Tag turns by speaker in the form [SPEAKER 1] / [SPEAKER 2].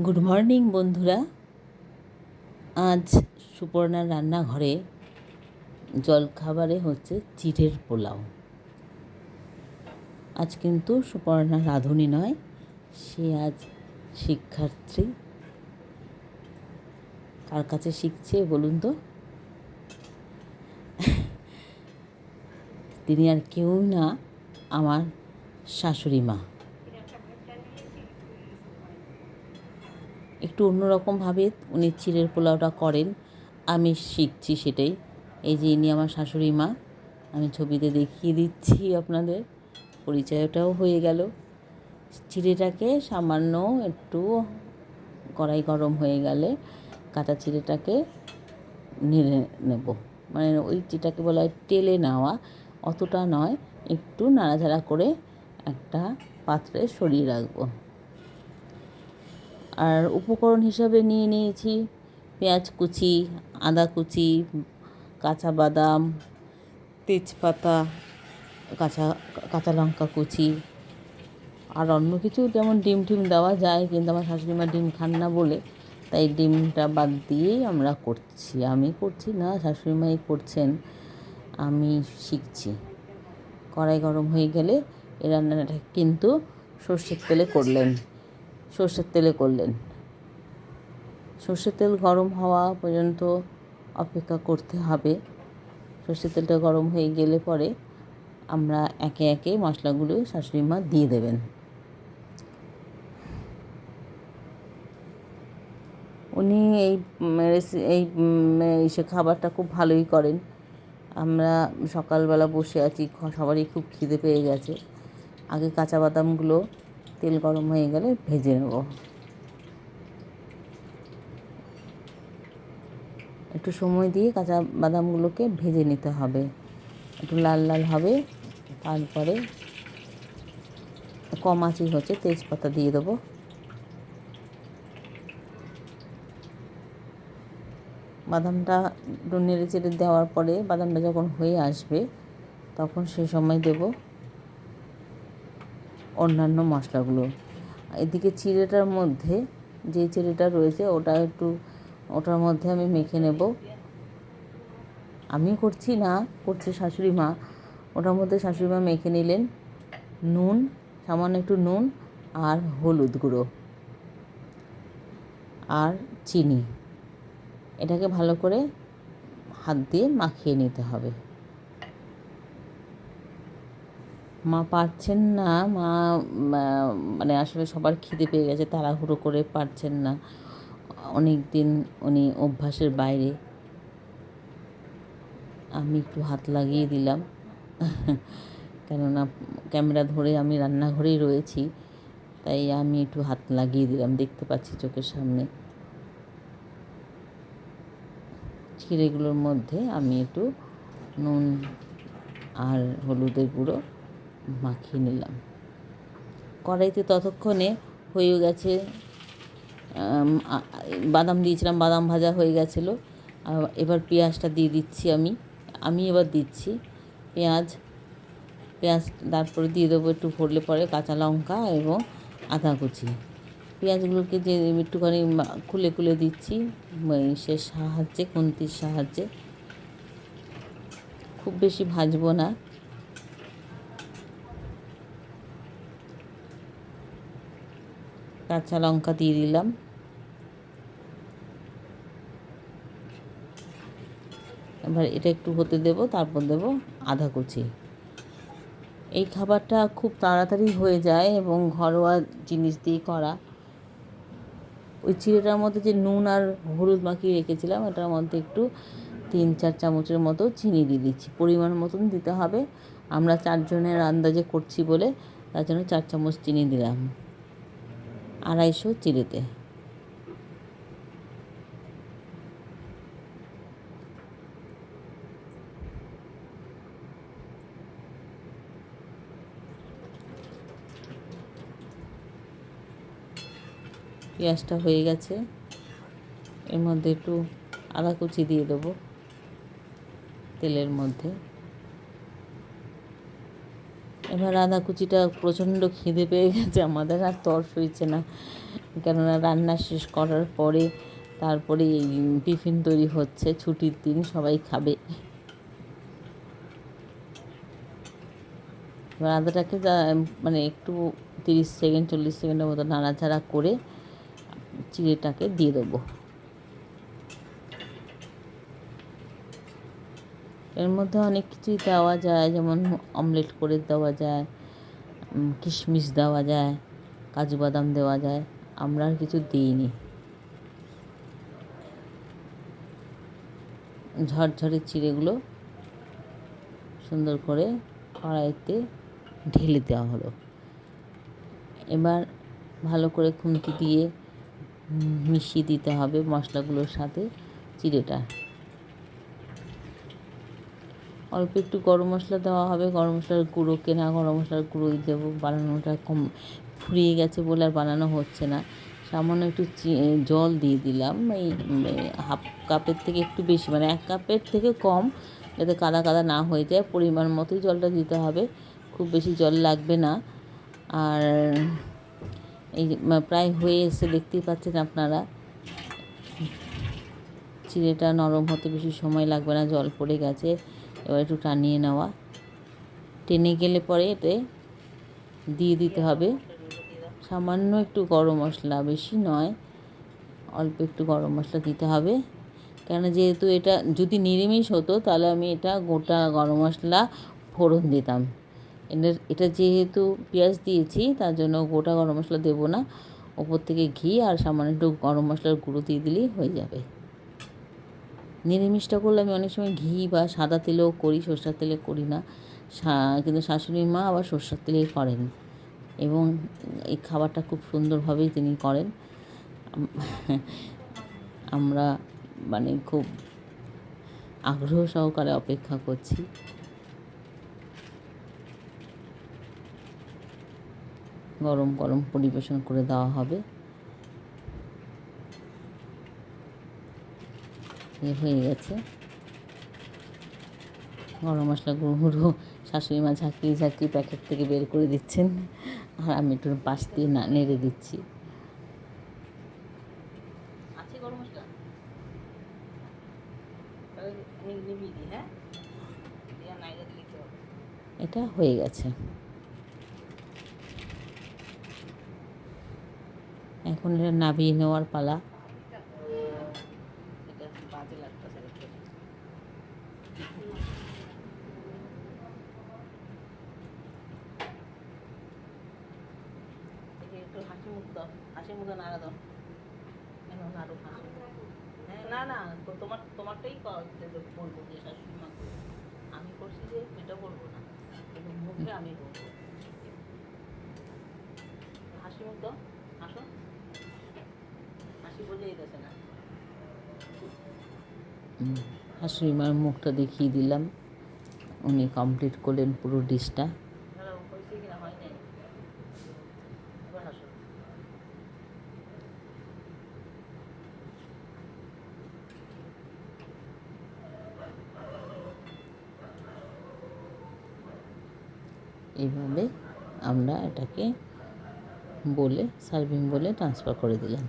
[SPEAKER 1] Good morning বন্ধুরা। আজ সুপর্ণার রান্নাঘরে জলখাবারে হচ্ছে চিড়ের পোলাও। আজ কিন্তু সুপর্ণা রাঁধুনি নয়, সে আজ শিক্ষার্থী। কার কাছে শিখছে বলুন তো? তিনি আর কেউ না, আমার শাশুড়ি মা। একটু অন্যরকমভাবে উনি চিড়ের পোলাওটা করেন, আমি শিখছি সেটাই। এই যে ইনি আমার শাশুড়ি মা, আমি ছবিতে দেখিয়ে দিচ্ছি আপনাদের, পরিচয়টাও হয়ে গেল। চিড়েটাকে সামান্য একটু কড়াই গরম হয়ে গেলে কাঁচা চিড়েটাকে নেড়ে নেব, মানে ওই যেটাকে বলা হয় টেলে নেওয়া, অতটা নয়, একটু নাড়াচাড়া করে একটা পাত্রে সরিয়ে রাখবো। আর উপকরণ হিসাবে নিয়ে নিয়েছি পেঁয়াজ কুচি, আদা কুচি, কাঁচা বাদাম, তেজপাতা, কাঁচা কাঁচা লঙ্কা কুচি, আর অন্য কিছু যেমন ডিম টিম দেওয়া যায়, কিন্তু আমার শাশুড়িমা ডিম খান না বলে তাই ডিমটা বাদ দিয়েই আমরা করছি। আমি করছি না, শাশুড়িমাই করছেন, আমি শিখছি। কড়াই গরম হয়ে গেলে এই রান্নাটা কিন্তু সর্ষের তেলে করলেন। সর্ষের তেল গরম হওয়া পর্যন্ত অপেক্ষা করতে হবে। সর্ষের তেলটা গরম হয়ে গেলে পরে আমরা একে একে মশলাগুলো শাশুড়িমা দিয়ে দেবেন। উনি সে খাবারটা খুব ভালোই করেন। আমরা সকালবেলা বসে আছি, সবারই খুব খিদে পেয়ে গেছে। আগে কাঁচা বাদামগুলো তেল গরম হয়ে গেলে ভেজে নেব। একটু সময় দিয়ে কাঁচা বাদামগুলোকে ভেজে নিতে হবে, একটু লাল লাল হবে। তারপরে কম আঁচে হচ্ছে তেজপাতা দিয়ে দেবো। বাদামটা একটু নেড়ে চেড়ে দেওয়ার পরে বাদামটা যখন হয়ে আসবে তখন সেই সময় দেব অন্যান্য মশলাগুলো। এদিকে চিড়েটার মধ্যে যে চিড়েটা রয়েছে ওটার মধ্যে আমি মেখে নেব। আমি করছি না, করছে শাশুড়ি মা। ওটার মধ্যে শাশুড়ি মা মেখে নিলেন নুন, সামান্য একটু নুন আর হলুদ গুঁড়ো আর চিনি। এটাকে ভালো করে হাত দিয়ে মাখিয়ে নিতে হবে। মা পারছেন না, মানে আসলে সবার খিদে পেয়ে গেছে, তাড়াহুড়ো করে পারছেন না। অনেক দিন উনি অভ্যাসের বাইরে, আমি একটু হাত লাগিয়ে দিলাম। কেননা ক্যামেরা ধরে আমি রান্নাঘরেই রয়েছি, তাই আমি একটু হাত লাগিয়ে দিলাম। দেখতে পাচ্ছি চোখের সামনে। চিড়েগুলোর মধ্যে আমি একটু নুন আর হলুদের গুঁড়ো মাখিয়ে নিলাম। কড়াইতে ততক্ষণে হয়ে গেছে, বাদাম দিয়েছিলাম, বাদাম ভাজা হয়ে গেছিলো। এবার পেঁয়াজটা দিয়ে দিচ্ছি আমি এবার দিচ্ছি পেঁয়াজ। তারপরে দিয়ে দেবো একটু ফুটলে পরে কাঁচা লঙ্কা এবং আদা কুচি। পেঁয়াজগুলোকে যে একটুখানি খুলে খুলে দিচ্ছি খুন্তির সাহায্যে। খুব বেশি ভাজবো না। কাঁচা লঙ্কা দিয়ে দিলাম। এবার এটা একটু হতে দেব, তারপর দেব আদা কুচি। এই খাবারটা খুব তাড়াতাড়ি হয়ে যায় এবং ঘরোয়া জিনিস দিয়ে করা। ওই চিড়েটার মধ্যে যে নুন আর হলুদ মাখিয়ে রেখেছিলাম, এটার মধ্যে একটু 3-4 চামচের মতো চিনি দিয়ে দিচ্ছি। পরিমাণ মতন দিতে হবে, আমরা 4 জনের আন্দাজে করছি বলে তার জন্য 4 চামচ চিনি দিলাম 250 চিড়েতে। পেঁয়াজটা হয়ে গেছে, এর মধ্যে একটু আদা কুচি দিয়ে দেবো তেলের মধ্যে। এবার আদা কুচিটা, প্রচণ্ড খিদে পেয়ে গেছে আমাদের, আর তর সইছে না, কেননা রান্না শেষ করার পরে তারপরে এই টিফিন তৈরি হচ্ছে, ছুটির দিন সবাই খাবে। এবার আদাটাকে মানে একটু 30 সেকেন্ড 40 সেকেন্ডের মতো নাড়াচাড়া করে চিড়েটাকে দিয়ে দেবো। এর মধ্যে অনেক কিছুই দেওয়া যায়, যেমন অমলেট করে দেওয়া যায়, কিশমিশ দেওয়া যায়, কাজু বাদাম দেওয়া যায়। আমরা আর কিছু দিইনি। ঝরঝরে চিড়েগুলো সুন্দর করে কড়াইতে ঢেলে দেওয়া হলো। এবার ভালো করে খুন্তি দিয়ে মিশিয়ে দিতে হবে মশলাগুলোর সাথে চিড়েটা। অল্প একটু গরম মশলা দেওয়া হবে, গরম মশলার গুঁড়ো, কেনা গরম মশলার গুঁড়োই দেবো। বানানোটা কম ফুরিয়ে গেছে বলে আর বানানো হচ্ছে না। সামান্য একটু জল দিয়ে দিলাম, এই হাফ কাপের থেকে একটু বেশি, মানে 1 কাপের থেকে কম, যাতে কাদা কাদা না হয়ে যায়। পরিমাণ মতোই জলটা দিতে হবে, খুব বেশি জল লাগবে না। আর এই প্রায় হয়ে এসে দেখতেই পাচ্ছেন আপনারা, চিড়েটা নরম হতে বেশি সময় লাগবে না, জল পড়ে গেছে। এবার একটু টানিয়ে নেওয়া, টেনে গেলে পরে এতে দিয়ে দিতে হবে সামান্য একটু গরম মশলা, বেশি নয়, অল্প একটু গরম মশলা দিতে হবে। কেন, যেহেতু এটা যদি নিরামিষ হতো তাহলে আমি এটা গোটা গরম মশলা ফোড়ন দিতাম। এটা যেহেতু পেঁয়াজ দিয়েছি তার জন্য গোটা গরম মশলা দেবো না, ওপর থেকে ঘি আর সামান্য একটু গরম মশলার গুঁড়ো দিয়ে দিলেই হয়ে যাবে। নিরামিষটা করলে আমি অনেক সময় ঘি বা সাদা তেলেও করি, সরষের তেলে করি না। কিন্তু শাশুড়ি মা আবার সরষের তেলেই করেন এবং এই খাবারটা খুব সুন্দরভাবেই তিনি করেন। আমরা মানে খুব আগ্রহ সহকারে অপেক্ষা করছি। গরম গরম পরিবেশন করে দেওয়া হবে। হয়ে গেছে। গরম মশলা গুঁড়ো শাশুড়ি মা ঝাঁকিয়ে ঝাঁকিয়ে প্যাকেট থেকে বের করে দিচ্ছেন, আর আমি একটু পাশ দিয়ে নেড়ে দিচ্ছি। আছে গরম মশলা, এটা হয়ে গেছে। এখন এটা নামিয়ে নেওয়ার পালা। একটু হাসি মুখ দাও, হাসি মুখে নাড়া দাও, নাড়ু হাসি। হ্যাঁ, না না, তোমারটাই বলবো যে শাশুড়ি মা আমি করছি, যে এটা বলবো না, কিন্তু মুখে আমি বলবো। হাসি মুখ দাও, হাসো, হাসি বলেই গেছে না। শাশুড়ি মার মুখটা দেখিয়ে দিলাম, উনি কমপ্লিট করলেন পুরো ডিশটা। এইভাবে আমরা এটাকে বলে সার্ভিং বলে ট্রান্সফার করে দিলাম।